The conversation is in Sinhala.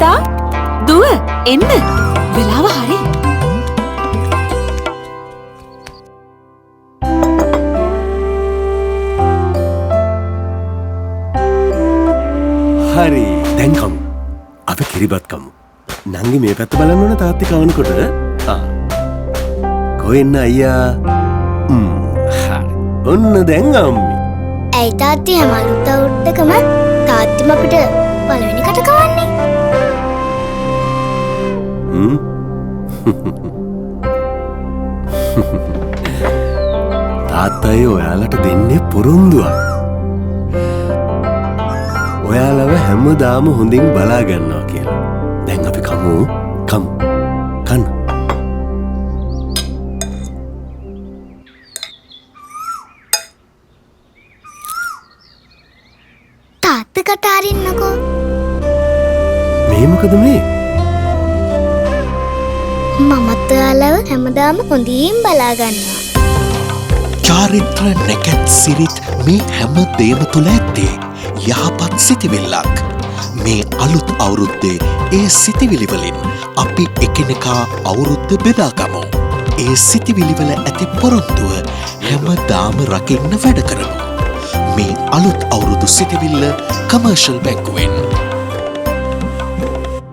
පුතා දුව එන්න වෙලාව හරි. හරි දැන් කමු. අපි කිරිබත් කමු. නංගි මේ පැත්ත බලන්න ඕන තාත්ති කවනකොට. කොහෙන්න අයියා? හරි. ඔන්න දැන් අම්මි. ඇයි තාත්ති හැම අලුත් අවුරුද්දකම තාත්තිම අපිට පළවෙනි කට කවන්නේ? තාත්තයි ඔයාලට දෙන්නේ පොරොන්දුවක්. ඔයාලව හැමදාම හොඳින් බලා ගන්නවා කියලා. දැන් අපි කමු. කන්න. තාත්තා කට අරින්නකෝ. මේ මොකද මේ? මමත් ඔයාලව හැමදාම හොඳින් බලා ගන්නවා. චාරිත්‍ර නැකත් සිරිත් මේ හැම දේම තුළ ඇත්තේ යහපත් සිතිවිල්ලක්. මේ අලුත් අවුරුද්දේ ඒ සිතිවිලිවලින් අපි එකිනෙකා අවුරුද්ද බෙදාගමු. ඒ සිතිවිලිවල ඇති පොරොන්දුව හැමදාම රකින්න වැඩ කරමු. මේ අලුත් අවුරුදු සිතිවිල්ල කමර්ෂල් බැංකුවෙන්.